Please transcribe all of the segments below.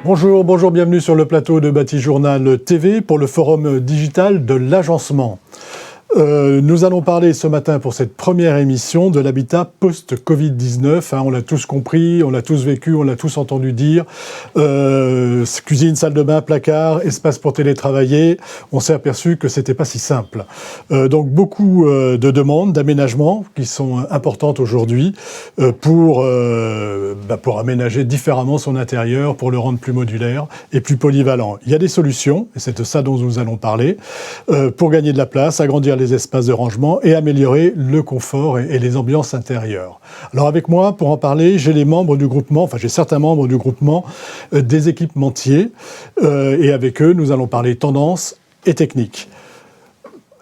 Bonjour, bienvenue sur le plateau de Batijournal TV pour le forum digital de l'agencement. Nous allons parler ce matin pour cette première émission de l'habitat post-Covid-19. On l'a tous compris, on l'a tous vécu, on l'a tous entendu dire. Cuisine, salle de bain, placard, espace pour télétravailler. On s'est aperçu que c'était pas si simple. Donc beaucoup de demandes d'aménagement qui sont importantes aujourd'hui pour aménager différemment son intérieur, pour le rendre plus modulaire et plus polyvalent. Il y a des solutions, et c'est de ça dont nous allons parler, pour gagner de la place, agrandir les espaces de rangement et améliorer le confort et les ambiances intérieures. Alors avec moi, pour en parler, j'ai certains membres du groupement des équipementiers et avec eux, nous allons parler tendance et technique.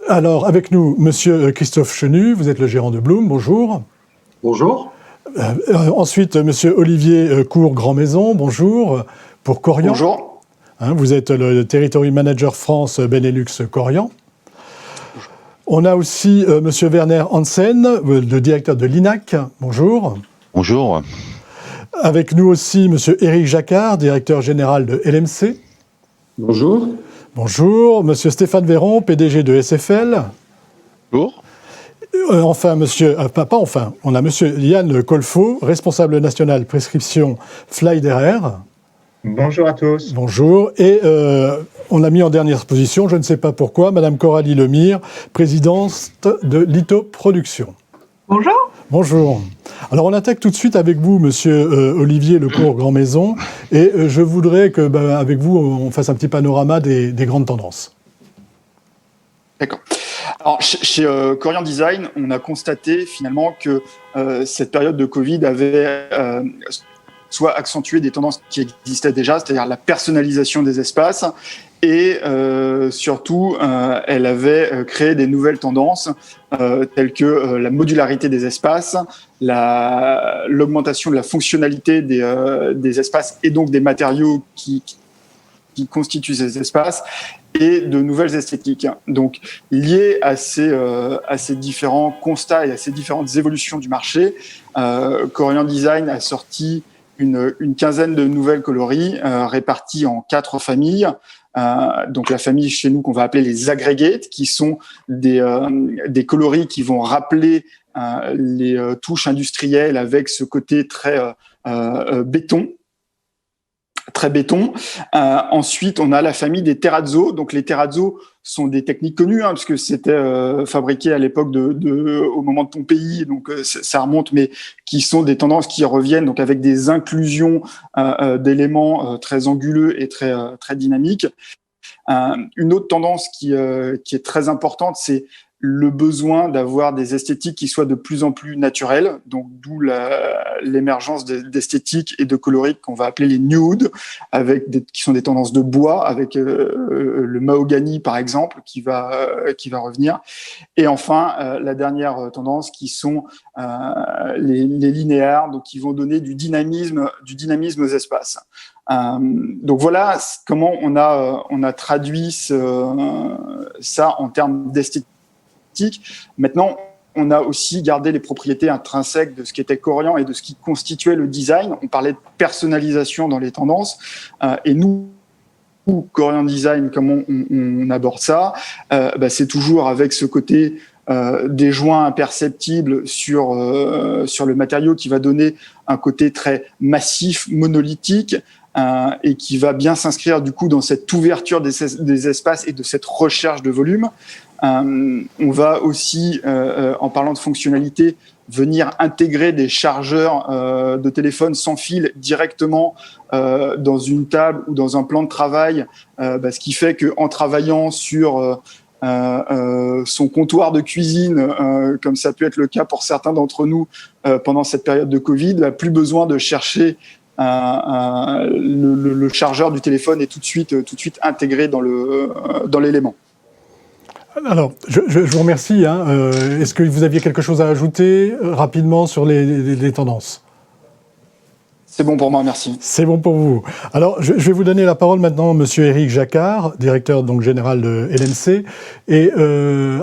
Alors avec nous, monsieur Christophe Chenu, vous êtes le gérant de Bloom, bonjour. Bonjour. Ensuite, monsieur Olivier Cour-Grand Maison, bonjour, pour Corian. Bonjour. Vous êtes le Territory Manager France Benelux Corian. On a aussi monsieur Werner Hansen, le directeur de l'INAC. Bonjour. Bonjour. Avec nous aussi monsieur Éric Jacquard, directeur général de LMC. Bonjour. Bonjour. Monsieur Stéphane Véron, PDG de SFL. Bonjour. On a monsieur Yann Colfo, responsable national prescription Flyderer. Bonjour à tous. Bonjour. Et on a mis en dernière position, je ne sais pas pourquoi, madame Coralie Lemire, présidente de Lito Production. Bonjour. Bonjour. Alors on attaque tout de suite avec vous, monsieur Olivier Lecourt-Grand Maison, et je voudrais que, avec vous, on fasse un petit panorama des grandes tendances. D'accord. Alors, chez Corian Design, on a constaté finalement que cette période de Covid avait soit accentué des tendances qui existaient déjà, c'est-à-dire la personnalisation des espaces, et surtout, elle avait créé des nouvelles tendances telles que la modularité des espaces, l'augmentation de la fonctionnalité des espaces et donc des matériaux qui constituent ces espaces, et de nouvelles esthétiques. Donc, liées à ces différents constats et à ces différentes évolutions du marché, Corian Design a sorti une quinzaine de nouvelles coloris réparties en 4 familles. Donc, la famille chez nous qu'on va appeler les aggregates, qui sont des coloris qui vont rappeler les touches industrielles avec ce côté très béton. Très béton. Ensuite, on a la famille des terrazzo. Donc, les terrazzo sont des techniques connues, puisque c'était fabriqué à l'époque au moment de Pompéi, donc ça remonte, mais qui sont des tendances qui reviennent, donc avec des inclusions d'éléments très anguleux et très dynamiques. Une autre tendance qui est très importante, c'est le besoin d'avoir des esthétiques qui soient de plus en plus naturelles, donc d'où l'émergence d'esthétiques et de coloris qu'on va appeler les nude, qui sont des tendances de bois, avec le mahogany par exemple, qui va revenir. Et enfin, la dernière tendance qui sont les linéaires, donc qui vont donner du dynamisme aux espaces. Donc voilà comment on a traduit ça en termes d'esthétique. Maintenant, on a aussi gardé les propriétés intrinsèques de ce qui était Corian et de ce qui constituait le design. On parlait de personnalisation dans les tendances. Et nous, Corian Design, comment on aborde ça, c'est toujours avec ce côté des joints imperceptibles sur le matériau qui va donner un côté très massif, monolithique, et qui va bien s'inscrire du coup dans cette ouverture des espaces et de cette recherche de volume. On va aussi, en parlant de fonctionnalité, venir intégrer des chargeurs de téléphone sans fil directement dans une table ou dans un plan de travail, ce qui fait qu'en travaillant sur son comptoir de cuisine, comme ça peut être le cas pour certains d'entre nous pendant cette période de Covid, plus besoin de chercher le chargeur du téléphone est tout de suite intégré dans l'élément. Alors, je vous remercie. Est-ce que vous aviez quelque chose à ajouter rapidement sur les tendances ? C'est bon pour moi, merci. C'est bon pour vous. Alors, je vais vous donner la parole maintenant, monsieur Éric Jacquard, directeur donc, général de LMC. Et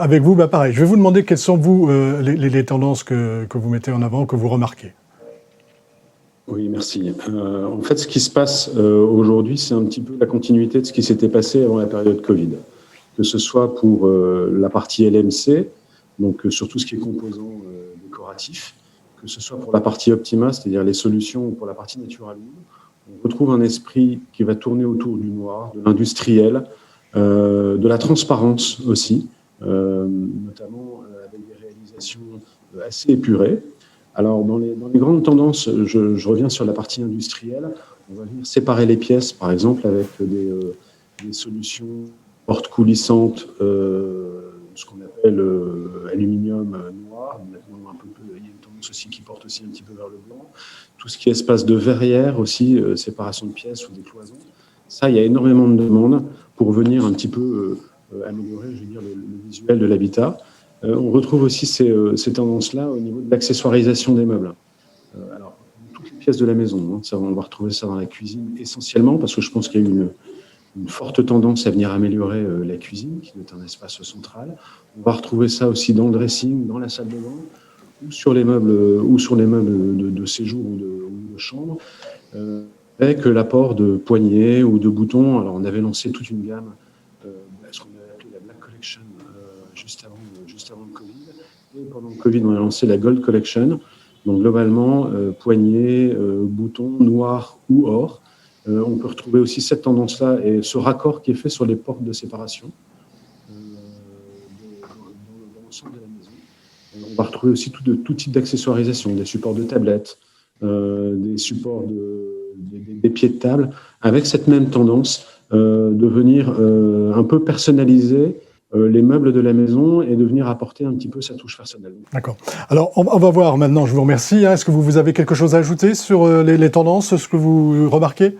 avec vous, pareil, je vais vous demander quelles sont, vous, les tendances que vous mettez en avant, que vous remarquez. Oui, merci. En fait, ce qui se passe aujourd'hui, c'est un petit peu la continuité de ce qui s'était passé avant la période Covid. Que ce soit pour la partie LMC, donc sur tout ce qui est composant décoratif, que ce soit pour la partie Optima, c'est-à-dire les solutions, ou pour la partie Natural Wood, on retrouve un esprit qui va tourner autour du noir, de l'industriel, de la transparence aussi, notamment avec des réalisations assez épurées. Alors, dans les grandes tendances, je reviens sur la partie industrielle. On va venir séparer les pièces, par exemple, avec des solutions portes coulissantes, ce qu'on appelle aluminium noir. Maintenant, il y a une tendance aussi qui porte aussi un petit peu vers le blanc. Tout ce qui est espace de verrière aussi, séparation de pièces ou des cloisons. Ça, il y a énormément de demandes pour venir un petit peu améliorer, je veux dire, le visuel de l'habitat. On retrouve aussi ces tendances-là au niveau de l'accessoirisation des meubles. Alors, toutes les pièces de la maison, ça, on va retrouver ça dans la cuisine essentiellement, parce que je pense qu'il y a eu une forte tendance à venir améliorer la cuisine, qui est un espace central. On va retrouver ça aussi dans le dressing, dans la salle de bain, ou sur les meubles, de séjour ou de chambre, avec l'apport de poignées ou de boutons. Alors, on avait lancé toute une gamme, ce qu'on a appelé la Black Collection, juste avant le Covid. Et pendant le Covid, on a lancé la Gold Collection. Donc, globalement, poignées, boutons, noirs ou or. On peut retrouver aussi cette tendance-là et ce raccord qui est fait sur les portes de séparation dans l'ensemble de la maison. On va retrouver aussi tout type d'accessoirisation, des supports de tablettes, des supports des pieds de table, avec cette même tendance de venir un peu personnaliser les meubles de la maison et de venir apporter un petit peu sa touche personnelle. D'accord. Alors, on va voir maintenant, je vous remercie. Est-ce que vous avez quelque chose à ajouter sur les tendances, ce que vous remarquez ?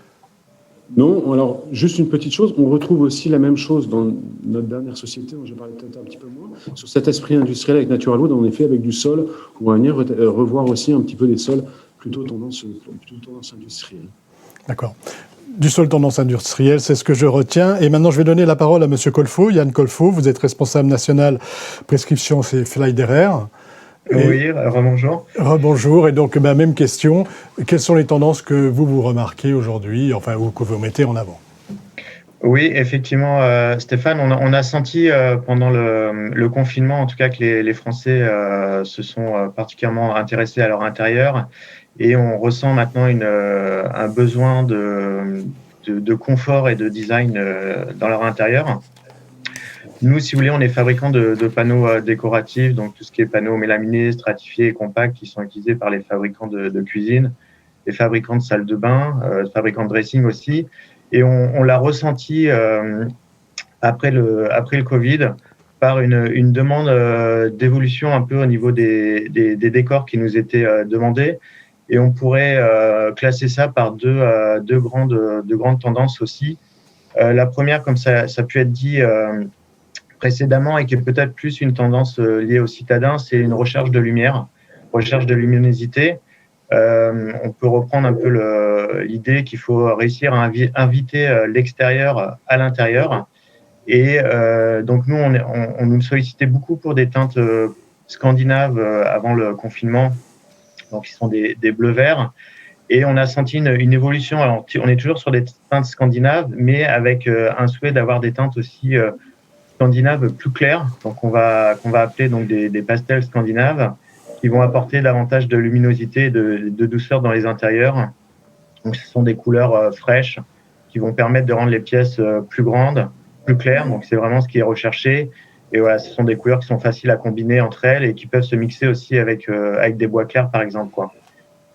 Non, alors juste une petite chose, on retrouve aussi la même chose dans notre dernière société, dont j'ai parlé peut-être un petit peu moins, sur cet esprit industriel avec Natural Wood, en effet avec du sol, on va venir revoir aussi un petit peu des sols plutôt tendance industrielle. D'accord. Du sol tendance industrielle, c'est ce que je retiens. Et maintenant, je vais donner la parole à Monsieur Colfo, Yann Colfo, vous êtes responsable national prescription chez Flyderair. Oui, rebonjour. Rebonjour, et donc même question, quelles sont les tendances que vous remarquez aujourd'hui, enfin, ou que vous mettez en avant ? Oui, effectivement, Stéphane, on a senti pendant le confinement, en tout cas, que les Français se sont particulièrement intéressés à leur intérieur, et on ressent maintenant un besoin de confort et de design dans leur intérieur. Nous, si vous voulez, on est fabricant de panneaux décoratifs, donc tout ce qui est panneaux mélaminés, stratifiés et compacts qui sont utilisés par les fabricants de cuisine, les fabricants de salles de bain, fabricants de dressing aussi. Et on l'a ressenti après le Covid par une demande d'évolution un peu au niveau des décors qui nous étaient demandés. Et on pourrait classer ça par deux grandes tendances aussi. La première, comme ça a pu être dit précédemment et qui est peut-être plus une tendance liée aux citadins, c'est une recherche de lumière, recherche de luminosité. On peut reprendre un peu l'idée qu'il faut réussir à inviter l'extérieur à l'intérieur. Et donc nous, on nous sollicitait beaucoup pour des teintes scandinaves avant le confinement, donc qui sont des bleus-verts. Et on a senti une évolution. Alors, on est toujours sur des teintes scandinaves, mais avec un souhait d'avoir des teintes aussi scandinaves plus claires, donc qu'on va appeler donc des pastels scandinaves, qui vont apporter davantage de luminosité et de douceur dans les intérieurs. Donc, ce sont des couleurs fraîches qui vont permettre de rendre les pièces plus grandes, plus claires. Donc, c'est vraiment ce qui est recherché. Et voilà, ce sont des couleurs qui sont faciles à combiner entre elles et qui peuvent se mixer aussi avec des bois clairs, par exemple, quoi.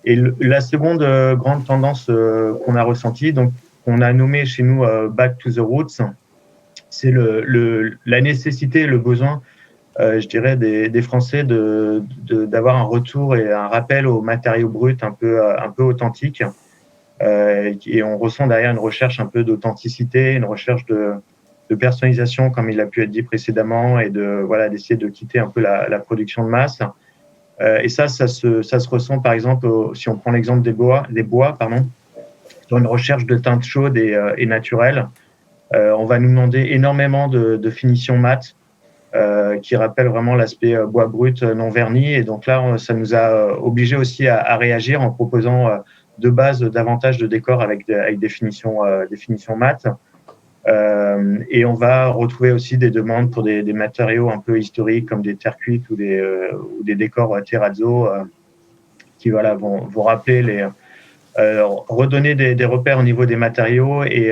Et la seconde grande tendance qu'on a ressentie, donc qu'on a nommé chez nous Back to the Roots, c'est la nécessité, le besoin, je dirais, des Français d'avoir un retour et un rappel aux matériaux bruts un peu authentiques. Et on ressent derrière une recherche un peu d'authenticité, une recherche de personnalisation, comme il a pu être dit précédemment, et d'essayer de quitter un peu la production de masse. Et ça se ressent, par exemple, si on prend l'exemple des bois, sur une recherche de teintes chaudes et naturelles. On va nous demander énormément de finition mate, qui rappelle vraiment l'aspect bois brut non verni. Et donc là, ça nous a obligés aussi à réagir en proposant de base davantage de décors avec des finitions mates. Et on va retrouver aussi des demandes pour des matériaux un peu historiques comme des terres cuites ou des décors terrazzo qui vont rappeler redonner des repères au niveau des matériaux et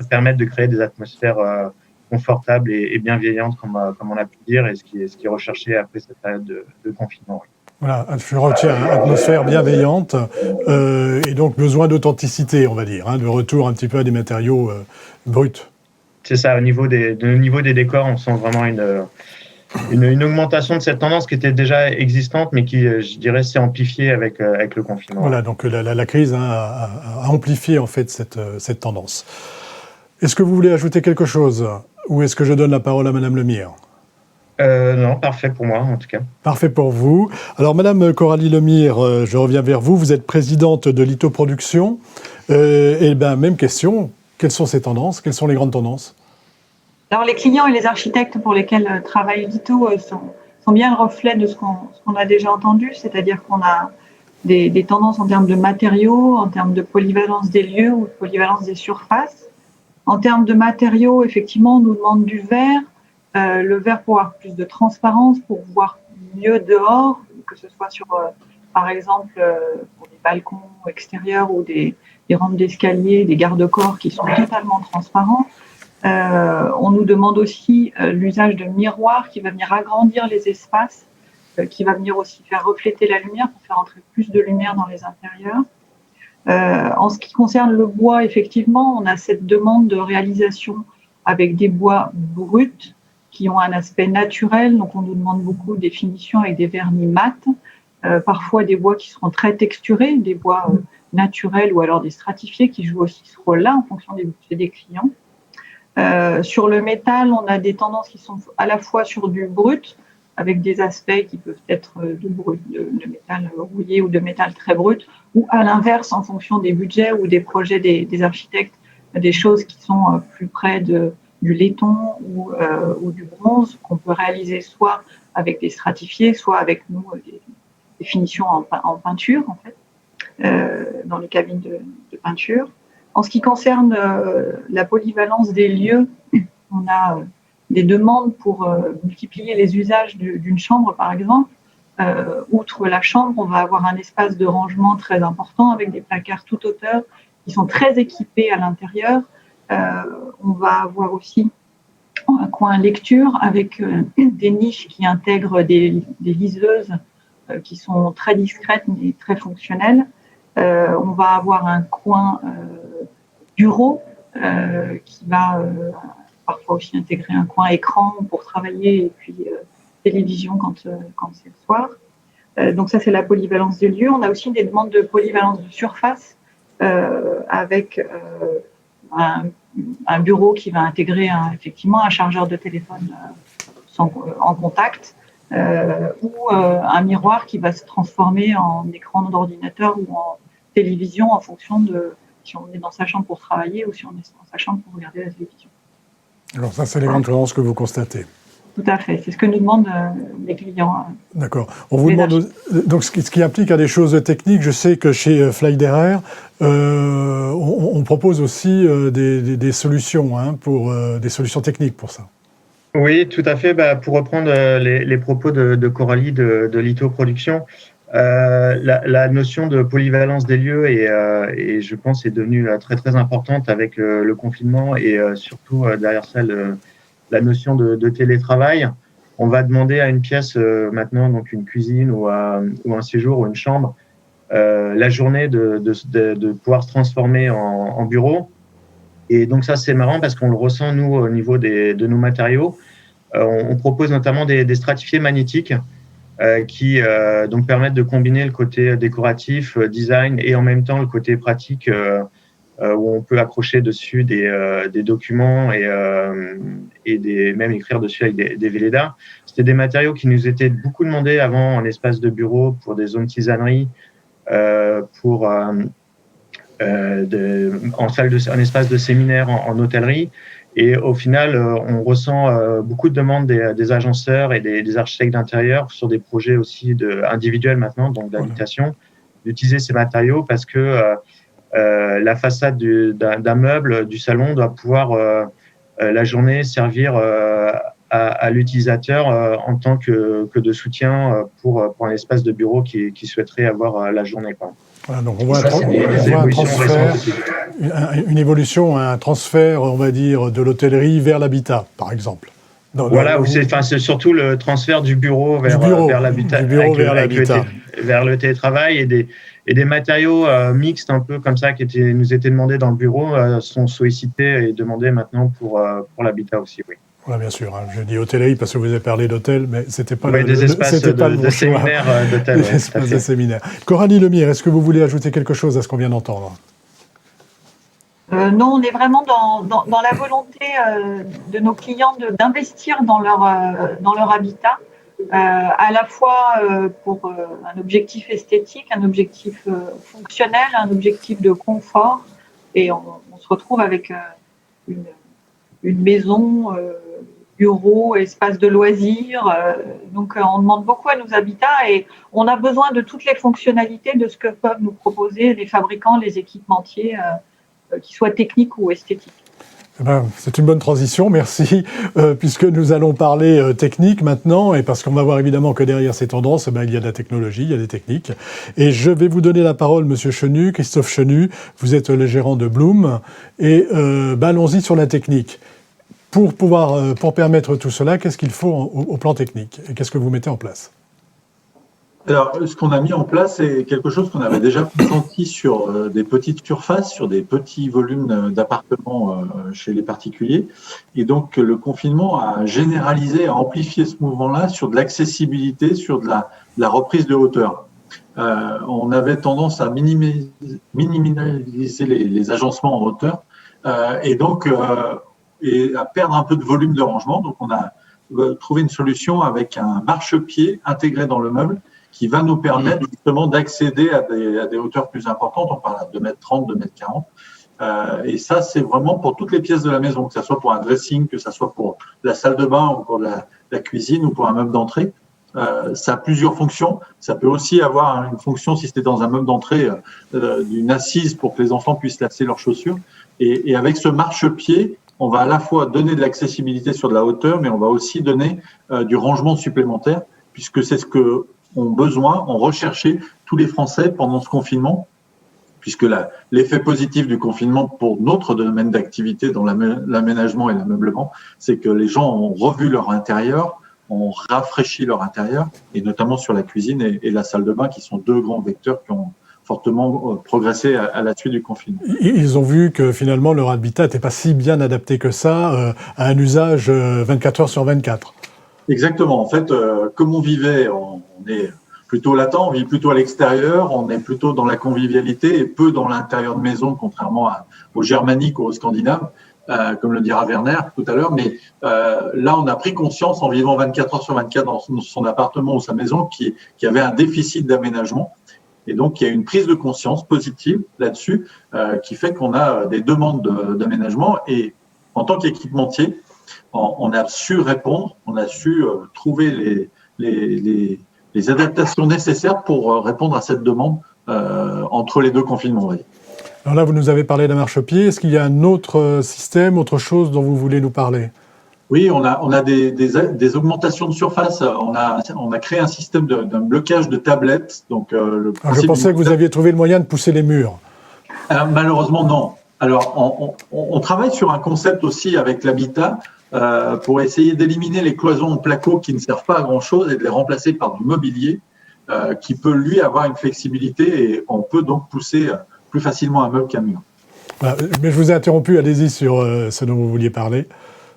permettre de créer des atmosphères confortables et bienveillantes comme on a pu dire, et ce qui est recherché après cette période de confinement. Voilà, je retiens atmosphère bienveillante et donc besoin d'authenticité, on va dire, de retour un petit peu à des matériaux bruts. C'est ça, au niveau des décors, on sent vraiment une augmentation de cette tendance qui était déjà existante, mais qui, je dirais, s'est amplifiée avec le confinement. Voilà, donc la crise a amplifié en fait cette tendance. Est-ce que vous voulez ajouter quelque chose, ou est-ce que je donne la parole à Madame Lemire ? Non, parfait pour moi, en tout cas. Parfait pour vous. Alors, Madame Coralie Lemire, je reviens vers vous. Vous êtes présidente de Lito Production. Et même question, quelles sont ces tendances ? Quelles sont les grandes tendances ? Alors, les clients et les architectes pour lesquels travaille Lito sont bien le reflet de ce qu'on a déjà entendu, c'est-à-dire qu'on a des tendances en termes de matériaux, en termes de polyvalence des lieux ou de polyvalence des surfaces. En termes de matériaux, effectivement, on nous demande du verre. Le verre pour avoir plus de transparence, pour voir mieux dehors, que ce soit sur, par exemple, pour des balcons extérieurs ou des rampes d'escalier, des garde-corps qui sont totalement transparents. On nous demande aussi l'usage de miroirs qui va venir agrandir les espaces, qui va venir aussi faire refléter la lumière pour faire entrer plus de lumière dans les intérieurs. En ce qui concerne le bois, effectivement, on a cette demande de réalisation avec des bois bruts qui ont un aspect naturel, donc on nous demande beaucoup des finitions avec des vernis mat, parfois des bois qui seront très texturés, des bois naturels ou alors des stratifiés qui jouent aussi ce rôle-là en fonction des budgets des clients. Sur le métal, on a des tendances qui sont à la fois sur du brut, avec des aspects qui peuvent être de métal rouillé ou de métal très brut, ou à l'inverse, en fonction des budgets ou des projets des architectes, des choses qui sont plus près du laiton ou du bronze qu'on peut réaliser soit avec des stratifiés, soit avec nous des finitions en peinture en fait, dans les cabines de peinture. En ce qui concerne la polyvalence des lieux, on a des demandes pour multiplier les usages d'une chambre par exemple. Outre la chambre, on va avoir un espace de rangement très important avec des placards toute hauteur qui sont très équipés à l'intérieur. On va avoir aussi un coin lecture avec des niches qui intègrent des liseuses qui sont très discrètes mais très fonctionnelles. On va avoir un coin bureau qui va parfois aussi intégrer un coin écran pour travailler et puis télévision quand c'est le soir. Donc ça, c'est la polyvalence des lieux. On a aussi des demandes de polyvalence de surface avec un bureau qui va intégrer effectivement un chargeur de téléphone en contact ou un miroir qui va se transformer en écran d'ordinateur ou en télévision en fonction de si on est dans sa chambre pour travailler ou si on est dans sa chambre pour regarder la télévision. Alors ça, c'est les grandes tendances que vous constatez. Tout à fait, c'est ce que nous demandent les clients. D'accord. On vous demande donc ce qui implique à des choses techniques. Je sais que chez Flyderair, on propose aussi des solutions pour des solutions techniques pour ça. Oui, tout à fait. Pour reprendre les propos de Coralie de Lito Production, la notion de polyvalence des lieux et je pense est devenue très très importante avec le confinement et surtout derrière ça la notion de télétravail. On va demander à une pièce maintenant, donc une cuisine ou un séjour ou une chambre, la journée de pouvoir se transformer en bureau. Et donc ça, c'est marrant parce qu'on le ressent, nous, au niveau de nos matériaux. On propose notamment des stratifiés magnétiques qui donc permettent de combiner le côté décoratif, design et en même temps le côté pratique où on peut accrocher dessus des documents et même écrire dessus avec des Velleda. C'était des matériaux qui nous étaient beaucoup demandés avant en espace de bureau pour des zones tisanerie, en espace de séminaire en hôtellerie. Et au final, on ressent beaucoup de demandes des agenceurs et des architectes d'intérieur sur des projets aussi individuels maintenant, donc d'habitation, d'utiliser ces matériaux parce que la façade d'un meuble du salon doit pouvoir la journée servir à l'utilisateur en tant que de soutien pour un espace de bureau qui souhaiterait avoir la journée, quoi. Voilà, donc on voit un transfert, une évolution, un transfert, on va dire, de l'hôtellerie vers l'habitat, par exemple. Voilà, c'est surtout le transfert du bureau vers l'habitat, vers le télétravail et des matériaux mixtes un peu comme ça qui nous étaient demandés dans le bureau sont sollicités et demandés maintenant pour l'habitat aussi, oui. Voilà, bien sûr. Hein. Je dis hôtellerie parce que vous avez parlé d'hôtel, mais c'était pas des espaces de séminaires d'hôtel. Des espaces de séminaires. Coralie Lemire, est-ce que vous voulez ajouter quelque chose à ce qu'on vient d'entendre ? Non, on est vraiment dans la volonté de nos clients d'investir dans leur habitat, à la fois pour un objectif esthétique, un objectif fonctionnel, un objectif de confort, et on se retrouve avec une maison, bureau, espace de loisirs. Donc, on demande beaucoup à nos habitats et on a besoin de toutes les fonctionnalités de ce que peuvent nous proposer les fabricants, les équipementiers, qu'ils soient techniques ou esthétiques. C'est une bonne transition, merci, puisque nous allons parler technique maintenant, et parce qu'on va voir évidemment que derrière ces tendances, il y a de la technologie, il y a des techniques. Et je vais vous donner la parole, Monsieur Chenu, Christophe Chenu, vous êtes le gérant de Bloom, et allons-y sur la technique. Pour permettre tout cela, qu'est-ce qu'il faut au plan technique, et qu'est-ce que vous mettez en place ? Alors, ce qu'on a mis en place, c'est quelque chose qu'on avait déjà senti sur des petites surfaces, sur des petits volumes d'appartements chez les particuliers. Et donc, le confinement a généralisé, a amplifié ce mouvement-là sur de l'accessibilité, sur de la reprise de hauteur. On avait tendance à minimiser les agencements en hauteur et donc et à perdre un peu de volume de rangement. Donc, on a trouvé une solution avec un marchepied intégré dans le meuble qui va nous permettre justement d'accéder à des hauteurs plus importantes. On parle de 2,30 m, 2,40 m. Et ça, c'est vraiment pour toutes les pièces de la maison, que ce soit pour un dressing, que ce soit pour la salle de bain ou pour la cuisine ou pour un meuble d'entrée. Ça a plusieurs fonctions. Ça peut aussi avoir une fonction, si c'était dans un meuble d'entrée, d'une assise pour que les enfants puissent lasser leurs chaussures. Et avec ce marchepied, on va à la fois donner de l'accessibilité sur de la hauteur, mais on va aussi donner du rangement supplémentaire, puisque c'est ce que ont recherché tous les Français pendant ce confinement, puisque l'effet positif du confinement pour notre domaine d'activité dans l'aménagement et l'ameublement, c'est que les gens ont revu leur intérieur, ont rafraîchi leur intérieur, et notamment sur la cuisine et la salle de bain, qui sont deux grands vecteurs qui ont fortement progressé à la suite du confinement. Ils ont vu que finalement leur habitat n'était pas si bien adapté que ça à un usage 24 heures sur 24. Exactement. En fait, comme on vivait, on est plutôt latent, on vit plutôt à l'extérieur, on est plutôt dans la convivialité et peu dans l'intérieur de maison, contrairement aux germaniques ou aux scandinaves, comme le dira Werner tout à l'heure. Mais là, on a pris conscience en vivant 24 heures sur 24 dans son appartement ou sa maison qu'il y avait un déficit d'aménagement. Et donc, il y a une prise de conscience positive là-dessus qui fait qu'on a des demandes d'aménagement. Et en tant qu'équipementier, on a su répondre, on a su trouver les adaptations nécessaires pour répondre à cette demande entre les deux confinements. Oui. Alors là, vous nous avez parlé d'un marchepied. Est-ce qu'il y a un autre système, autre chose dont vous voulez nous parler ? Oui, on a des augmentations de surface. On a créé un système d'un blocage de tablettes. Donc, je pensais que vous aviez trouvé le moyen de pousser les murs. Malheureusement, non. Alors, on travaille sur un concept aussi avec l'habitat pour essayer d'éliminer les cloisons en placo qui ne servent pas à grand-chose et de les remplacer par du mobilier qui peut, lui, avoir une flexibilité et on peut donc pousser plus facilement un meuble qu'un mur. Mais je vous ai interrompu, allez-y sur ce dont vous vouliez parler.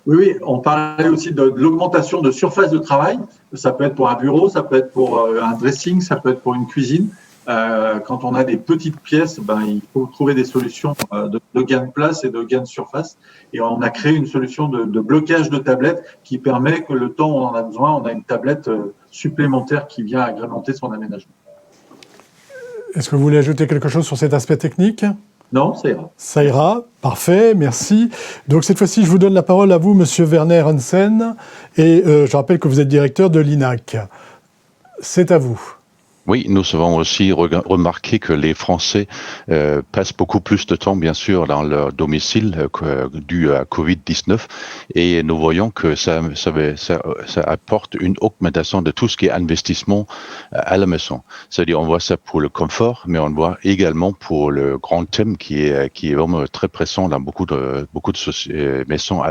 Oui, on parlait aussi de l'augmentation de surface de travail. Ça peut être pour un bureau, ça peut être pour un dressing, ça peut être pour une cuisine. Quand on a des petites pièces, il faut trouver des solutions de gain de place et de gain de surface. Et on a créé une solution de blocage de tablettes qui permet que le temps où on en a besoin, on a une tablette supplémentaire qui vient agrémenter son aménagement. Est-ce que vous voulez ajouter quelque chose sur cet aspect technique ? Non, ça ira. Ça ira, parfait, merci. Donc cette fois-ci, je vous donne la parole à vous, Monsieur Werner Hansen, et je rappelle que vous êtes directeur de l'INAC. C'est à vous. Oui, nous avons aussi remarqué que les Français passent beaucoup plus de temps, bien sûr, dans leur domicile dû à Covid-19, et nous voyons que ça apporte une augmentation de tout ce qui est investissement à la maison. C'est-à-dire, on voit ça pour le confort, mais on voit également pour le grand thème qui est vraiment très pressant dans beaucoup de maisons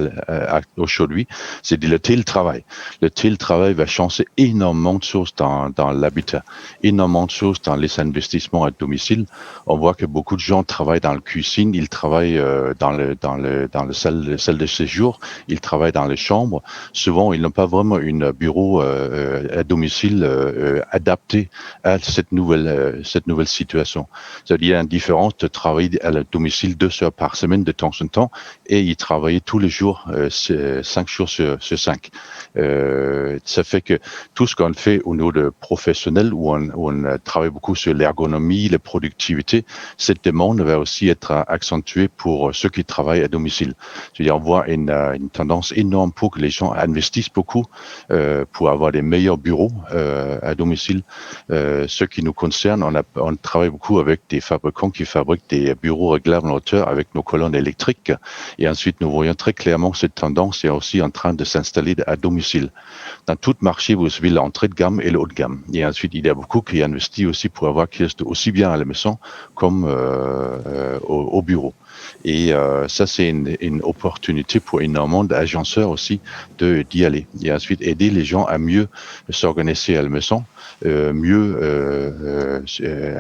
aujourd'hui, c'est le télétravail. Le télétravail va changer énormément de choses dans l'habitat. Énormément de choses dans les investissements à domicile. On voit que beaucoup de gens travaillent dans la cuisine, ils travaillent dans le salle de séjour, ils travaillent dans les chambres. Souvent, ils n'ont pas vraiment un bureau à domicile adapté à cette nouvelle situation. C'est-à-dire, il y a une différence de travailler à domicile 2 heures par semaine de temps en temps et y travailler tous les jours, 5 jours sur 5. Ça fait que tout ce qu'on fait au niveau de professionnel, où on travaille beaucoup sur l'ergonomie, la productivité, cette demande va aussi être accentuée pour ceux qui travaillent à domicile. C'est-à-dire, on voit une tendance énorme pour que les gens investissent beaucoup pour avoir des meilleurs bureaux à domicile. Ce qui nous concerne, on travaille beaucoup avec des fabricants qui fabriquent des bureaux réglables en hauteur avec nos colonnes électriques. Et ensuite, nous voyons très clairement que cette tendance est aussi en train de s'installer à domicile. Dans tout marché, vous avez l'entrée de gamme et le haut de gamme. Et ensuite, il y a beaucoup qui investissent aussi pour avoir quelque chose aussi bien à la maison comme au bureau. Et ça, c'est une opportunité pour énormément d'agenceurs aussi d'y aller. Et ensuite, aider les gens à mieux s'organiser à la maison,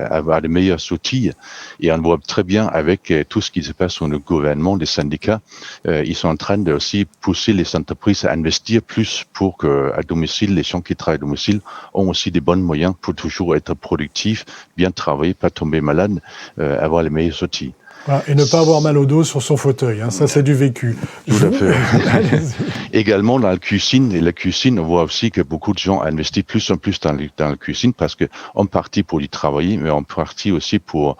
avoir de meilleurs outils. Et on voit très bien avec tout ce qui se passe au gouvernement, les syndicats, ils sont en train de aussi pousser les entreprises à investir plus pour que à domicile, les gens qui travaillent à domicile ont aussi des bons moyens pour toujours être productifs, bien travailler, pas tomber malade, avoir les meilleurs outils. Voilà, et ne pas avoir mal au dos sur son fauteuil, hein, ça c'est du vécu. Tout à fait. Également dans la cuisine, on voit aussi que beaucoup de gens investissent plus en plus dans la cuisine parce que en partie pour y travailler, mais en partie aussi pour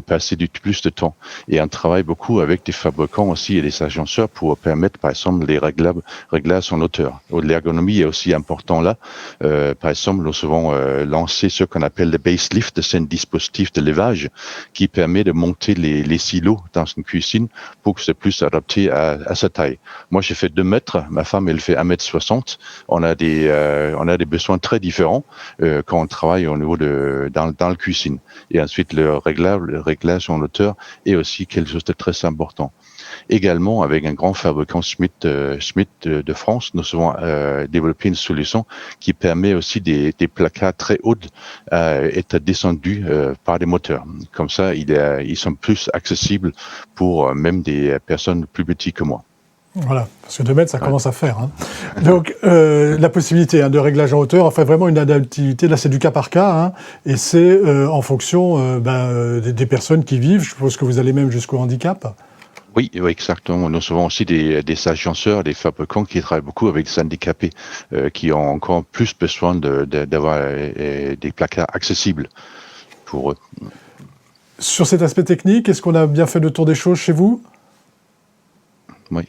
passer plus de temps. Et on travaille beaucoup avec des fabricants aussi et des agenceurs pour permettre, par exemple, les réglages en hauteur. L'ergonomie est aussi important là. Par exemple, nous avons lancé ce qu'on appelle le base lift, c'est un dispositif de levage qui permet de monter les silos dans une cuisine pour que c'est plus adapté à sa taille. Moi, j'ai fait 2 mètres. Ma femme, elle fait 1m60. On a des besoins très différents quand on travaille au niveau dans la cuisine. Et ensuite, le réglage en hauteur est aussi quelque chose de très important. Également, avec un grand fabricant Schmidt de France, nous avons développé une solution qui permet aussi des placards très hauts à être descendus par des moteurs. Comme ça, ils sont plus accessibles pour même des personnes plus petites que moi. Voilà, parce que 2 mètres, ça commence à faire. Hein. Donc, la possibilité de réglage en hauteur, enfin vraiment une adaptivité, là c'est du cas par cas, hein, et c'est en fonction des personnes qui vivent. Je suppose que vous allez même jusqu'au handicap. Oui, exactement. Nous avons aussi des agenceurs, des fabricants qui travaillent beaucoup avec des handicapés, qui ont encore plus besoin d'avoir des placards accessibles pour eux. Sur cet aspect technique, est-ce qu'on a bien fait le tour des choses chez vous ? Oui.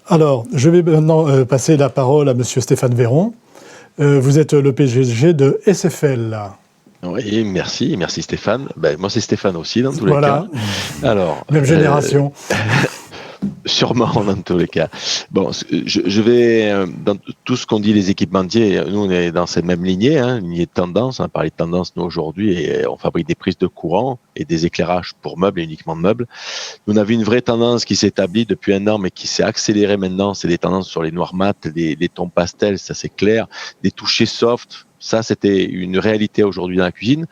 Alors, je vais maintenant passer la parole à Monsieur Stéphane Véron. Vous êtes le PDG de SFL. Oui, merci Stéphane. Moi, c'est Stéphane aussi, dans tous les cas. Alors, même génération. Sûrement, dans tous les cas. Bon, je vais, dans tout ce qu'ont dit les équipementiers, nous, on est dans cette même lignée, lignée de tendance. On a parlé de tendance, nous, aujourd'hui, et on fabrique des prises de courant et des éclairages pour meubles et uniquement de meubles. Nous, on a vu une vraie tendance qui s'établit depuis un an, mais qui s'est accélérée maintenant. C'est des tendances sur les noirs mat, les tons pastels, ça c'est clair, des touchés soft. Ça, c'était une réalité aujourd'hui dans la cuisine.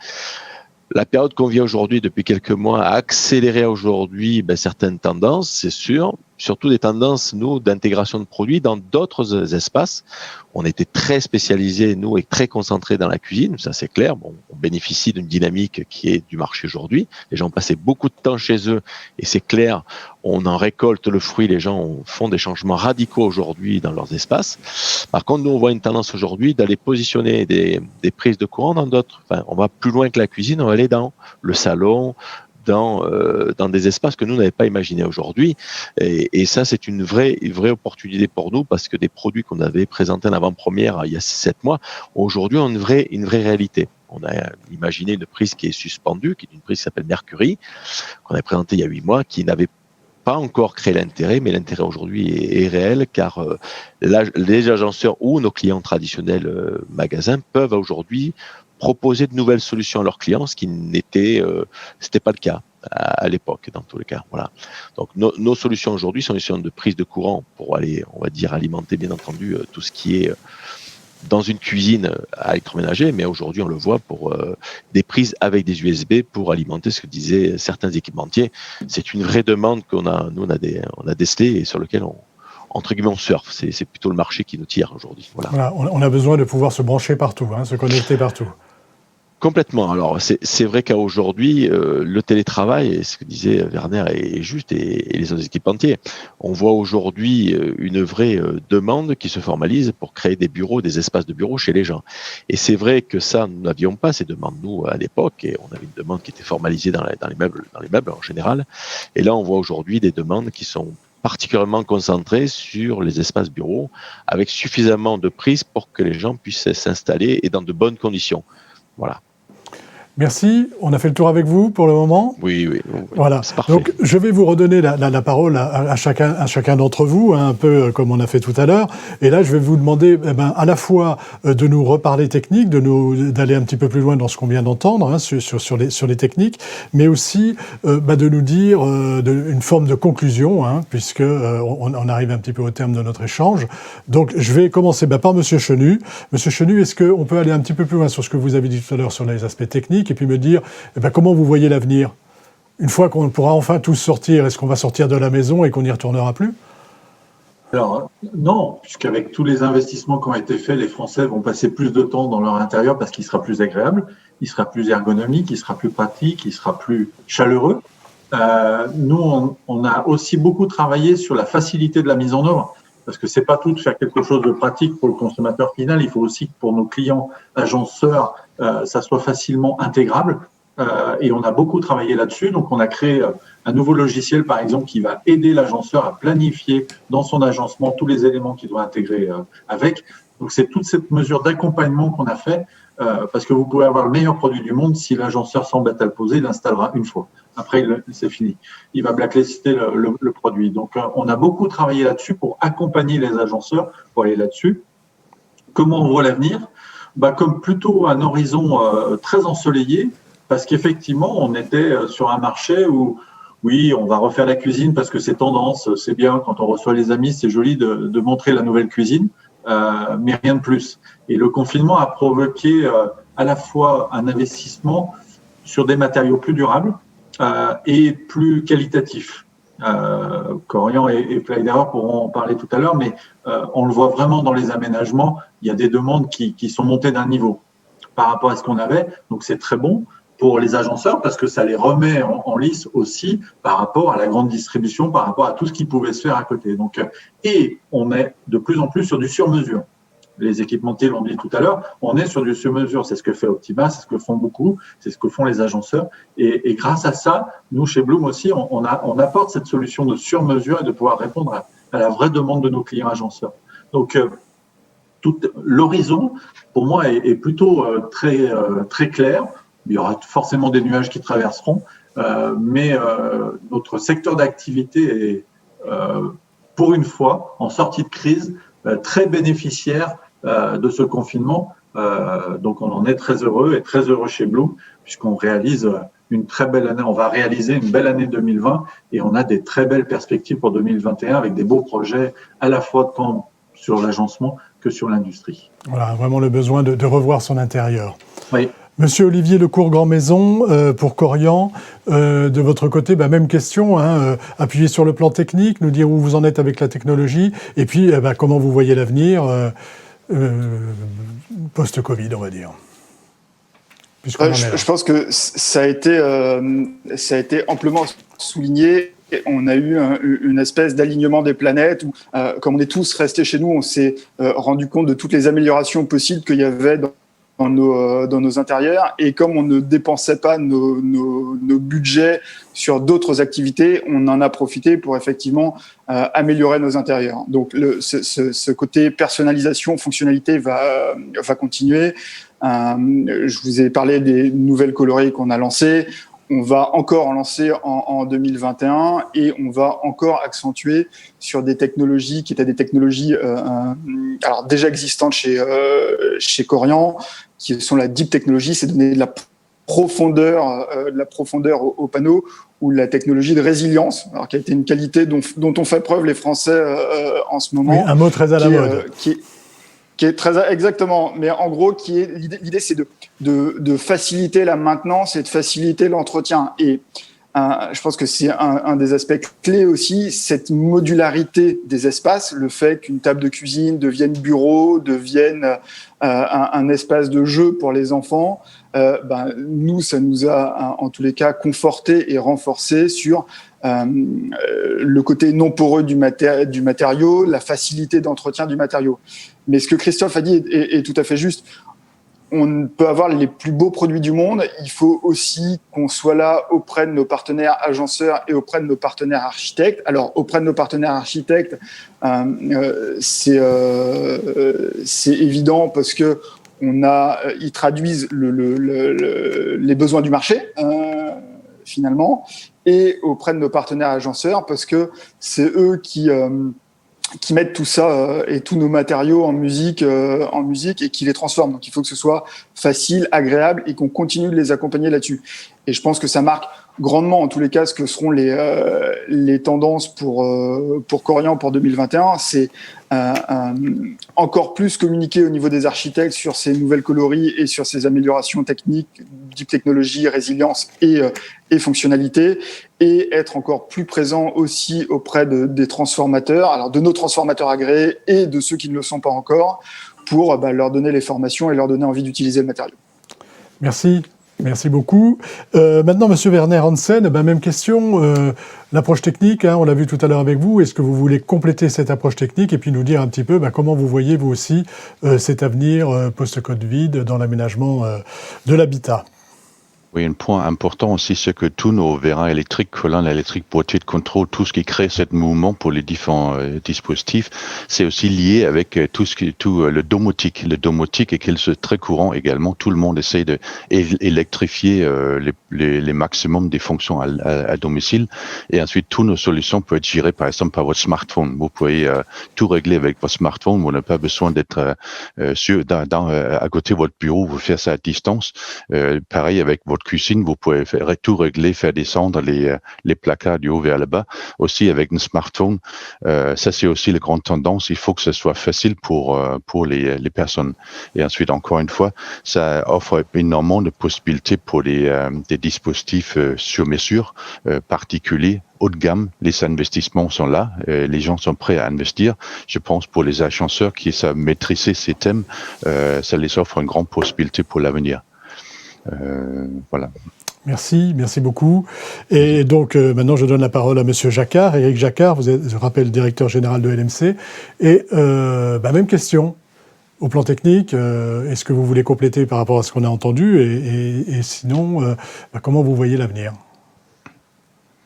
La période qu'on vit aujourd'hui, depuis quelques mois, a accéléré aujourd'hui certaines tendances, c'est sûr. Surtout des tendances, nous, d'intégration de produits dans d'autres espaces. On était très spécialisés, nous, et très concentrés dans la cuisine, ça c'est clair. Bon, on bénéficie d'une dynamique qui est du marché aujourd'hui. Les gens passaient beaucoup de temps chez eux, et c'est clair, on en récolte le fruit. Les gens font des changements radicaux aujourd'hui dans leurs espaces. Par contre, nous, on voit une tendance aujourd'hui d'aller positionner des prises de courant dans d'autres. Enfin, on va plus loin que la cuisine, on va aller dans le salon, dans des espaces que nous n'avions pas imaginés aujourd'hui. Et ça, c'est une vraie opportunité pour nous parce que des produits qu'on avait présentés en avant-première il y a 7 mois, aujourd'hui ont une vraie réalité. On a imaginé une prise qui est suspendue, qui est une prise qui s'appelle Mercury, qu'on a présentée il y a 8 mois, qui n'avait pas encore créé l'intérêt, mais l'intérêt aujourd'hui est réel, car les agenceurs ou nos clients traditionnels magasins peuvent aujourd'hui proposer de nouvelles solutions à leurs clients, ce qui c'était pas le cas à l'époque, dans tous les cas. Voilà. Donc nos solutions aujourd'hui sont des solutions de prise de courant pour aller, on va dire, alimenter bien entendu tout ce qui est dans une cuisine à électroménager, mais aujourd'hui on le voit pour des prises avec des USB pour alimenter ce que disaient certains équipementiers. C'est une vraie demande qu'on a, nous on a décelé et sur lequel entre guillemets on surfe. C'est plutôt le marché qui nous tire aujourd'hui. Voilà. On a besoin de pouvoir se brancher partout, se connecter partout. Complètement. Alors c'est vrai qu'à aujourd'hui, le télétravail, et ce que disait Werner est juste, et les autres équipementiers, on voit aujourd'hui une vraie demande qui se formalise pour créer des bureaux, des espaces de bureaux chez les gens. Et c'est vrai que ça, nous n'avions pas ces demandes, nous, à l'époque, et on avait une demande qui était formalisée dans les meubles en général. Et là, on voit aujourd'hui des demandes qui sont particulièrement concentrées sur les espaces bureaux, avec suffisamment de prises pour que les gens puissent s'installer et dans de bonnes conditions. Voilà. Merci, on a fait le tour avec vous pour le moment. Oui, voilà. C'est parfait. Donc, je vais vous redonner la parole à chacun d'entre vous, un peu comme on a fait tout à l'heure. Et là, je vais vous demander à la fois de nous reparler technique, d'aller un petit peu plus loin dans ce qu'on vient d'entendre sur les techniques, mais aussi de nous dire une forme de conclusion, puisque on arrive un petit peu au terme de notre échange. Donc, je vais commencer par Monsieur Chenu. Monsieur Chenu, est-ce qu'on peut aller un petit peu plus loin sur ce que vous avez dit tout à l'heure sur les aspects techniques, et puis me dire comment vous voyez l'avenir ? Une fois qu'on pourra enfin tous sortir, est-ce qu'on va sortir de la maison et qu'on n'y retournera plus ? Alors, non, puisqu'avec tous les investissements qui ont été faits, les Français vont passer plus de temps dans leur intérieur parce qu'il sera plus agréable, il sera plus ergonomique, il sera plus pratique, il sera plus chaleureux. Nous, on a aussi beaucoup travaillé sur la facilité de la mise en œuvre, parce que c'est pas tout de faire quelque chose de pratique pour le consommateur final, il faut aussi que pour nos clients agenceurs, ça soit facilement intégrable. Et on a beaucoup travaillé là-dessus. Donc, on a créé un nouveau logiciel, par exemple, qui va aider l'agenceur à planifier dans son agencement tous les éléments qu'il doit intégrer avec. Donc, c'est toute cette mesure d'accompagnement qu'on a fait, parce que vous pouvez avoir le meilleur produit du monde, si l'agenceur s'embête à le poser, il l'installera une fois. Après, c'est fini. Il va blacklister le produit. Donc, on a beaucoup travaillé là-dessus pour accompagner les agenceurs pour aller là-dessus. Comment on voit l'avenir ? Comme plutôt un horizon très ensoleillé, parce qu'effectivement, on était sur un marché où, oui, on va refaire la cuisine parce que c'est tendance, c'est bien, quand on reçoit les amis, c'est joli de montrer la nouvelle cuisine, mais rien de plus. Et le confinement a provoqué à la fois un investissement sur des matériaux plus durables et plus qualitatifs. Corian et Playderer pourront en parler tout à l'heure, mais on le voit vraiment dans les aménagements, il y a des demandes qui sont montées d'un niveau par rapport à ce qu'on avait, donc c'est très bon pour les agenceurs parce que ça les remet en lice aussi par rapport à la grande distribution, par rapport à tout ce qui pouvait se faire à côté. Donc, et on est de plus en plus sur du sur-mesure. Les équipementiers l'ont dit tout à l'heure, on est sur du sur-mesure. C'est ce que fait Optima, c'est ce que font beaucoup, c'est ce que font les agenceurs. Et grâce à ça, nous, chez Blum aussi, on apporte cette solution de sur-mesure et de pouvoir répondre à la vraie demande de nos clients agenceurs. Donc, tout l'horizon, pour moi, est plutôt très clair. Il y aura forcément des nuages qui traverseront, mais notre secteur d'activité est, pour une fois, en sortie de crise, très bénéficiaire de ce confinement. Donc, on en est très heureux et très heureux chez Blum, puisqu'on réalise une très belle année. On va réaliser une belle année 2020 et on a des très belles perspectives pour 2021 avec des beaux projets à la fois tant sur l'agencement que sur l'industrie. Voilà, vraiment le besoin de revoir son intérieur. Oui. Monsieur Olivier Lecourt-Grand Maison, pour Corian, de votre côté, même question, appuyer sur le plan technique, nous dire où vous en êtes avec la technologie, et puis comment vous voyez l'avenir post-Covid, on va dire. Je pense que ça a été amplement souligné. On a eu une espèce d'alignement des planètes où, comme on est tous restés chez nous, on s'est rendu compte de toutes les améliorations possibles qu'il y avait dans nos intérieurs, et comme on ne dépensait pas nos budgets sur d'autres activités, on en a profité pour effectivement améliorer nos intérieurs. Donc ce côté personnalisation, fonctionnalité va continuer. Je vous ai parlé des nouvelles coloris qu'on a lancées. On va encore en lancer en 2021 et on va encore accentuer sur des technologies qui étaient des technologies alors déjà existantes chez Corian, qui sont la deep technologie, c'est donner de la profondeur au panneau, ou la technologie de résilience, alors qui a été une qualité dont ont fait preuve les Français en ce moment. Oui, un mot très à la mode. Qui est très exactement, mais en gros, l'idée, c'est de faciliter la maintenance et de faciliter l'entretien. Et je pense que c'est un des aspects clés aussi, cette modularité des espaces, le fait qu'une table de cuisine devienne bureau, devienne un espace de jeu pour les enfants. Nous, ça nous a en tous les cas conforté et renforcé sur le côté non poreux du matériau, la facilité d'entretien du matériau. Mais ce que Christophe a dit est tout à fait juste. On peut avoir les plus beaux produits du monde. Il faut aussi qu'on soit là auprès de nos partenaires agenceurs et auprès de nos partenaires architectes. Alors, auprès de nos partenaires architectes, c'est évident parce que ils traduisent les besoins du marché, finalement, et auprès de nos partenaires agenceurs parce que c'est eux qui mettent tout ça et tous nos matériaux en musique et qui les transforment. Donc, il faut que ce soit facile, agréable et qu'on continue de les accompagner là-dessus. Et je pense que ça marque grandement, en tous les cas, ce que seront les tendances pour Corian pour 2021. C'est encore plus communiquer au niveau des architectes sur ces nouvelles coloris et sur ces améliorations techniques, deep technologie, résilience et fonctionnalité, et être encore plus présent aussi auprès des transformateurs, alors de nos transformateurs agréés et de ceux qui ne le sont pas encore, pour leur donner les formations et leur donner envie d'utiliser le matériau. Merci. Merci beaucoup. Maintenant, Monsieur Werner Hansen, même question. L'approche technique, on l'a vu tout à l'heure avec vous. Est-ce que vous voulez compléter cette approche technique et puis nous dire un petit peu comment vous voyez, vous aussi, cet avenir post-Covid dans l'aménagement de l'habitat ? Oui, un point important aussi, c'est que tous nos vérins électriques, colonnes électriques, boîtiers de contrôle, tout ce qui crée ce mouvement pour les différents dispositifs, c'est aussi lié avec tout le domotique. Le domotique est quelque chose de très courant également. Tout le monde essaie d'électrifier les maximums des fonctions à domicile. Et ensuite, toutes nos solutions peuvent être gérées, par exemple, par votre smartphone. Vous pouvez tout régler avec votre smartphone. Vous n'avez pas besoin d'être à côté de votre bureau. Vous faites ça à distance. Pareil avec votre cuisine, vous pouvez tout régler, faire descendre les placards du haut vers le bas. Aussi avec un smartphone, ça c'est aussi la grande tendance. Il faut que ce soit facile pour les personnes. Et ensuite, encore une fois, ça offre énormément de possibilités pour des dispositifs sur mesure, particuliers, haut de gamme. Les investissements sont là, les gens sont prêts à investir. Je pense pour les agenceurs qui savent maîtriser ces thèmes, ça les offre une grande possibilité pour l'avenir. Voilà. Merci beaucoup. Et donc maintenant je donne la parole à Monsieur Jacquard. Éric Jacquard, vous êtes, je rappelle, directeur général de LMC. Et même question au plan technique. Est-ce que vous voulez compléter par rapport à ce qu'on a entendu et sinon, comment vous voyez l'avenir ?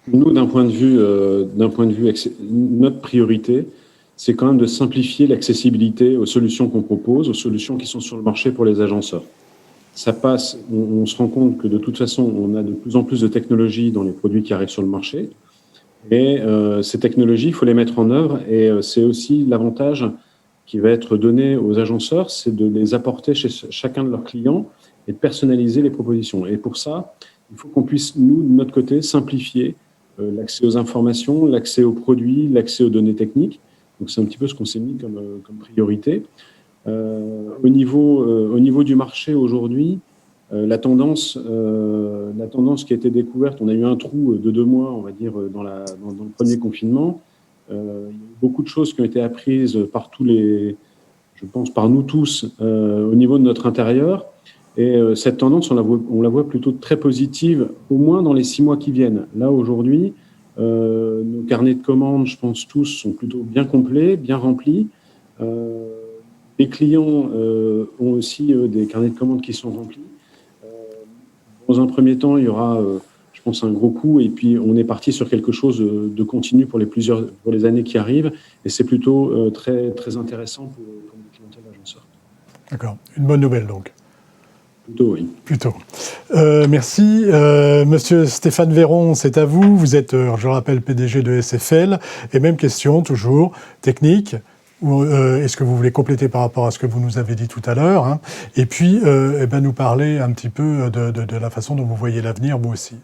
Nous, d'un point de vue, notre priorité, c'est quand même de simplifier l'accessibilité aux solutions qu'on propose, aux solutions qui sont sur le marché pour les agenceurs. Ça passe, on se rend compte que de toute façon, on a de plus en plus de technologies dans les produits qui arrivent sur le marché. Et ces technologies, il faut les mettre en œuvre. Et c'est aussi l'avantage qui va être donné aux agenceurs, c'est de les apporter chez chacun de leurs clients et de personnaliser les propositions. Et pour ça, il faut qu'on puisse, nous, de notre côté, simplifier l'accès aux informations, l'accès aux produits, l'accès aux données techniques. Donc, c'est un petit peu ce qu'on s'est mis comme priorité. Au niveau du marché aujourd'hui, la tendance qui a été découverte, on a eu un trou de 2 mois, on va dire, dans le premier confinement. Il y a eu beaucoup de choses qui ont été apprises par par nous tous, au niveau de notre intérieur. Et cette tendance, on la voit plutôt très positive, au moins dans les 6 mois qui viennent. Là, aujourd'hui, nos carnets de commandes, je pense tous, sont plutôt bien complets, bien remplis. Les clients ont aussi des carnets de commandes qui sont remplis. Dans un premier temps, il y aura, je pense, un gros coup, et puis on est parti sur quelque chose de continu pour les années qui arrivent, et c'est plutôt très, très intéressant pour notre clientèle agenceur. D'accord, une bonne nouvelle donc. Plutôt, oui. Plutôt. Merci. Monsieur Stéphane Véron, c'est à vous. Vous êtes, je rappelle, PDG de SFL. Et même question, toujours, technique. Est-ce que vous voulez compléter par rapport à ce que vous nous avez dit tout à l'heure, hein. Et puis, nous parler un petit peu de la façon dont vous voyez l'avenir, vous aussi.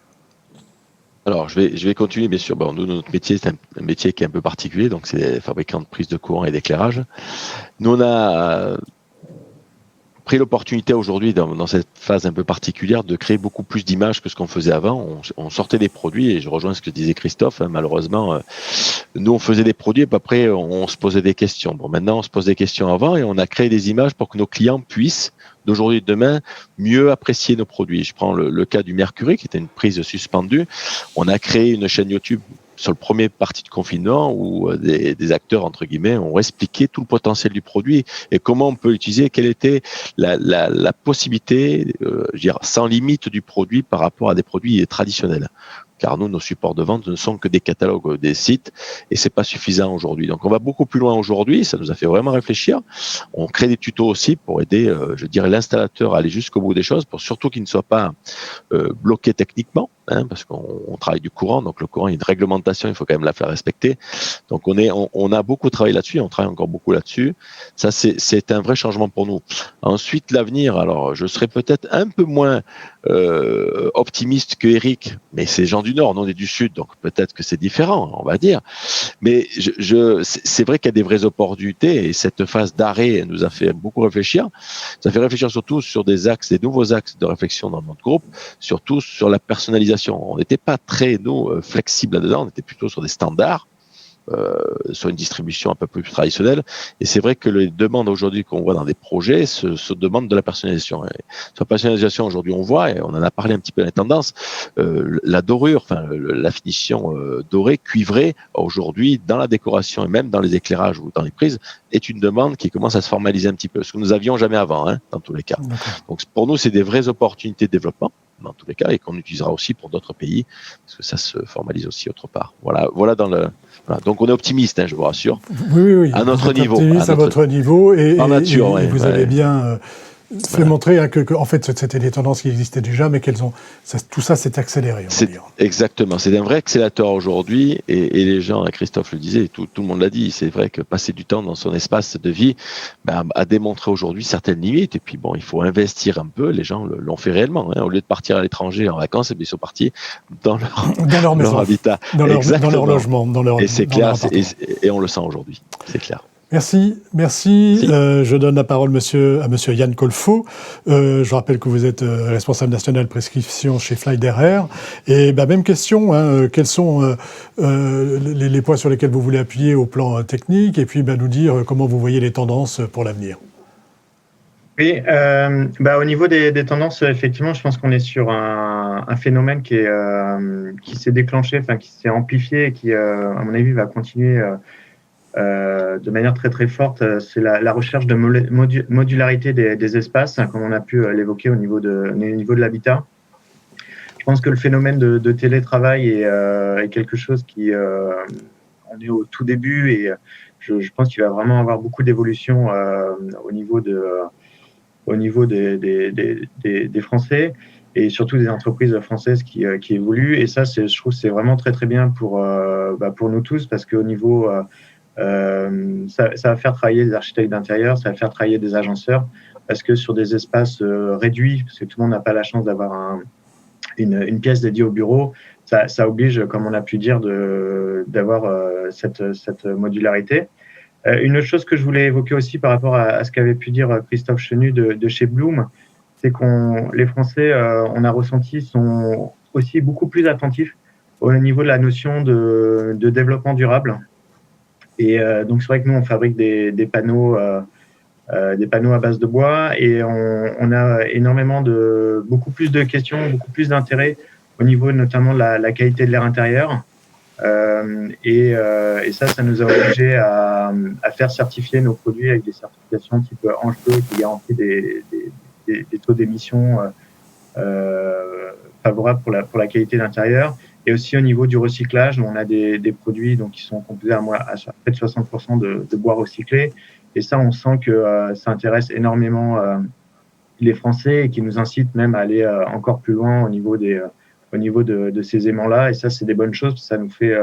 Alors, je vais continuer, bien sûr. Bon, nous, notre métier, c'est un métier qui est un peu particulier, donc c'est fabricant de prise de courant et d'éclairage. Nous, on a pris l'opportunité aujourd'hui, dans cette phase un peu particulière, de créer beaucoup plus d'images que ce qu'on faisait avant. On sortait des produits, et je rejoins ce que disait Christophe, hein, malheureusement, nous, on faisait des produits, et puis après, on se posait des questions. Bon, maintenant, on se pose des questions avant, et on a créé des images pour que nos clients puissent, d'aujourd'hui et de demain, mieux apprécier nos produits. Je prends le cas du Mercury, qui était une prise suspendue. On a créé une chaîne YouTube sur le premier partie de confinement où des acteurs, entre guillemets, ont expliqué tout le potentiel du produit et comment on peut l'utiliser, quelle était la possibilité, je veux dire, sans limite du produit par rapport à des produits traditionnels. Car nous, nos supports de vente ne sont que des catalogues des sites et c'est pas suffisant aujourd'hui. Donc, on va beaucoup plus loin aujourd'hui. Ça nous a fait vraiment réfléchir. On crée des tutos aussi pour aider, je dirais, l'installateur à aller jusqu'au bout des choses, pour surtout qu'il ne soit pas bloqué techniquement, hein, parce qu'on travaille du courant. Donc, le courant, il y a une réglementation, il faut quand même la faire respecter. Donc, on a beaucoup travaillé là-dessus. On travaille encore beaucoup là-dessus. Ça, c'est un vrai changement pour nous. Ensuite, l'avenir. Alors, je serais peut-être un peu moins optimiste que Eric, mais c'est gens du Nord, nous on est du Sud, donc peut-être que c'est différent, on va dire. Mais c'est vrai qu'il y a des vraies opportunités et cette phase d'arrêt nous a fait beaucoup réfléchir. Ça fait réfléchir surtout sur des nouveaux axes de réflexion dans notre groupe, surtout sur la personnalisation. On n'était pas très, nous, flexibles là-dedans, on était plutôt sur des standards. Sur une distribution un peu plus traditionnelle. Et c'est vrai que les demandes aujourd'hui qu'on voit dans des projets se demandent de la personnalisation. Et sur la personnalisation, aujourd'hui, on voit, et on en a parlé un petit peu dans les tendances, la dorure, enfin la finition dorée, cuivrée, aujourd'hui, dans la décoration et même dans les éclairages ou dans les prises, est une demande qui commence à se formaliser un petit peu, ce que nous avions jamais avant, hein, dans tous les cas. Donc pour nous, c'est des vraies opportunités de développement, dans tous les cas, et qu'on utilisera aussi pour d'autres pays, parce que ça se formalise aussi autre part. Voilà dans le... Voilà. Donc on est optimiste, hein, je vous rassure. Oui. À notre niveau. À votre niveau. Et nature, et vous avez bien fait montrer que en fait, c'était des tendances qui existaient déjà, mais tout ça s'est accéléré, on va dire. Exactement. C'est un vrai accélérateur aujourd'hui. Et les gens, Christophe le disait, tout le monde l'a dit, c'est vrai que passer du temps dans son espace de vie a démontré aujourd'hui certaines limites. Et puis bon, il faut investir un peu. Les gens l'ont fait réellement. Hein. Au lieu de partir à l'étranger en vacances, ils sont partis dans leur maison, leur habitat. Dans leur logement. Et c'est clair, et on le sent aujourd'hui. C'est clair. Merci. Je donne la parole à monsieur Yann Colfo. Je rappelle que vous êtes responsable national prescription chez Flyder. Et même question, hein, quels sont les points sur lesquels vous voulez appuyer au plan technique, et puis nous dire comment vous voyez les tendances pour l'avenir. Oui, au niveau des tendances, effectivement, je pense qu'on est sur un phénomène qui s'est déclenché, qui s'est amplifié et qui, à mon avis, va continuer de manière très très forte. C'est la recherche de modularité des espaces, comme on a pu l'évoquer au niveau de l'habitat. Je pense que le phénomène de télétravail est quelque chose qui, on est au tout début, et je pense qu'il va vraiment avoir beaucoup d'évolution au niveau des Français, et surtout des entreprises françaises qui évoluent. Et ça, je trouve, c'est vraiment très très bien pour nous tous, parce qu'au niveau ça va faire travailler des architectes d'intérieur, ça va faire travailler des agenceurs, parce que sur des espaces réduits, parce que tout le monde n'a pas la chance d'avoir une pièce dédiée au bureau, ça oblige, comme on a pu dire, d'avoir cette modularité. Une autre chose que je voulais évoquer aussi par rapport à ce qu'avait pu dire Christophe Chenu de chez Bloom, c'est les Français, on a ressenti, sont aussi beaucoup plus attentifs au niveau de la notion de développement durable. Et donc, c'est vrai que nous, on fabrique des panneaux à base de bois, et on a beaucoup plus de questions, beaucoup plus d'intérêt au niveau notamment de la qualité de l'air intérieur. Et ça nous a obligés à faire certifier nos produits avec des certifications type Ange Bleu, qui garantit des taux d'émission favorables pour la qualité de l'intérieur. Et aussi au niveau du recyclage, on a des produits qui sont composés à près de 60% de bois recyclé. Et ça, on sent que ça intéresse énormément les Français et qui nous incite même à aller encore plus loin au niveau de ces aimants-là. Et ça, c'est des bonnes choses, ça nous fait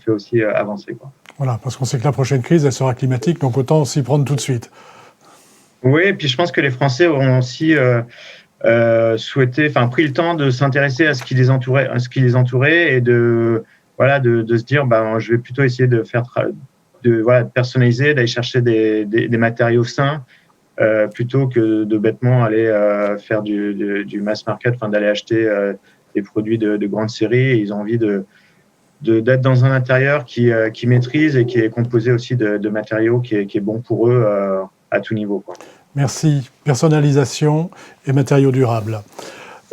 aussi avancer, quoi. Voilà, parce qu'on sait que la prochaine crise, elle sera climatique, donc autant s'y prendre tout de suite. Oui, et puis je pense que les Français auront aussi pris le temps de s'intéresser à ce qui les entourait et de se dire, je vais plutôt essayer de de personnaliser, d'aller chercher des matériaux sains plutôt que de bêtement aller faire du mass market, d'aller acheter des produits de grande série. Et ils ont envie d'être dans un intérieur qui maîtrise et qui est composé aussi de matériaux qui est bon pour eux à tout niveau, quoi. Merci. Personnalisation et matériaux durables.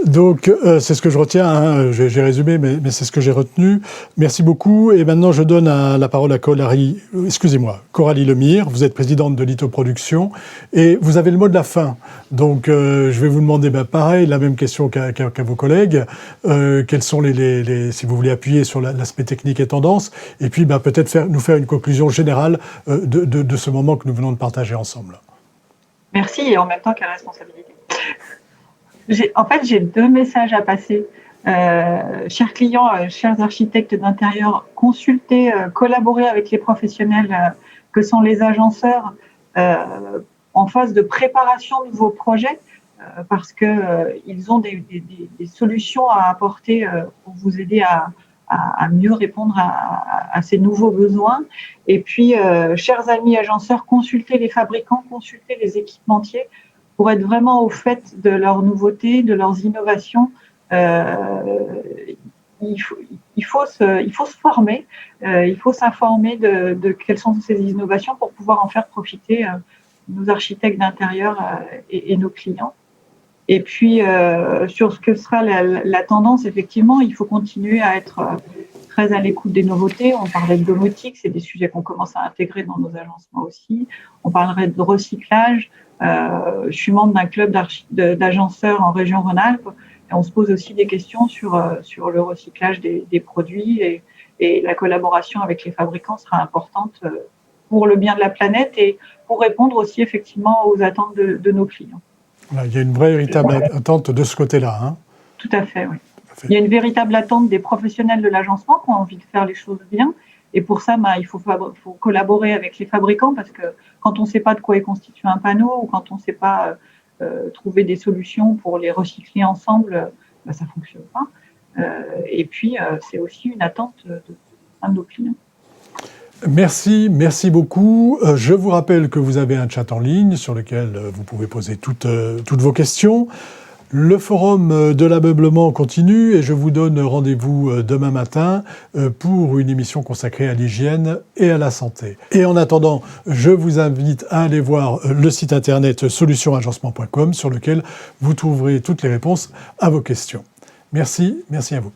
Donc, c'est ce que je retiens, hein. J'ai résumé, mais c'est ce que j'ai retenu. Merci beaucoup. Et maintenant, je donne la parole à Coralie Lemire. Vous êtes présidente de Lithoproduction et vous avez le mot de la fin. Donc, je vais vous demander, pareil, la même question qu'à vos collègues. Quels sont si vous voulez appuyer sur l'aspect technique et tendance, et puis peut-être nous faire une conclusion générale de ce moment que nous venons de partager ensemble. Merci, et en même temps, quelle responsabilité. J'ai 2 messages à passer. Chers clients, chers architectes d'intérieur, consultez, collaborez avec les professionnels que sont les agenceurs en phase de préparation de vos projets parce qu'ils ont des solutions à apporter pour vous aider à mieux répondre à ces nouveaux besoins. Et puis, chers amis agenceurs, consultez les fabricants, consultez les équipementiers pour être vraiment au fait de leurs nouveautés, de leurs innovations. Il faut se former, il faut s'informer de quelles sont ces innovations pour pouvoir en faire profiter nos architectes d'intérieur et nos clients. Et puis, sur ce que sera la tendance, effectivement, il faut continuer à être très à l'écoute des nouveautés. On parlait de domotique, c'est des sujets qu'on commence à intégrer dans nos agencements aussi. On parlerait de recyclage. Je suis membre d'un club d'agenceurs en région Rhône-Alpes et on se pose aussi des questions sur le recyclage des produits et la collaboration avec les fabricants sera importante pour le bien de la planète et pour répondre aussi effectivement aux attentes de nos clients. Voilà, il y a une vraie véritable attente de ce côté-là, hein. Tout à fait, oui. Il y a une véritable attente des professionnels de l'agencement qui ont envie de faire les choses bien. Et pour ça, il faut collaborer avec les fabricants parce que quand on ne sait pas de quoi est constitué un panneau ou quand on ne sait pas trouver des solutions pour les recycler ensemble, ça ne fonctionne pas. Et puis, c'est aussi une attente de nos clients. Merci beaucoup. Je vous rappelle que vous avez un chat en ligne sur lequel vous pouvez poser toutes vos questions. Le forum de l'ameublement continue et je vous donne rendez-vous demain matin pour une émission consacrée à l'hygiène et à la santé. Et en attendant, je vous invite à aller voir le site internet solutionsagencement.com sur lequel vous trouverez toutes les réponses à vos questions. Merci à vous.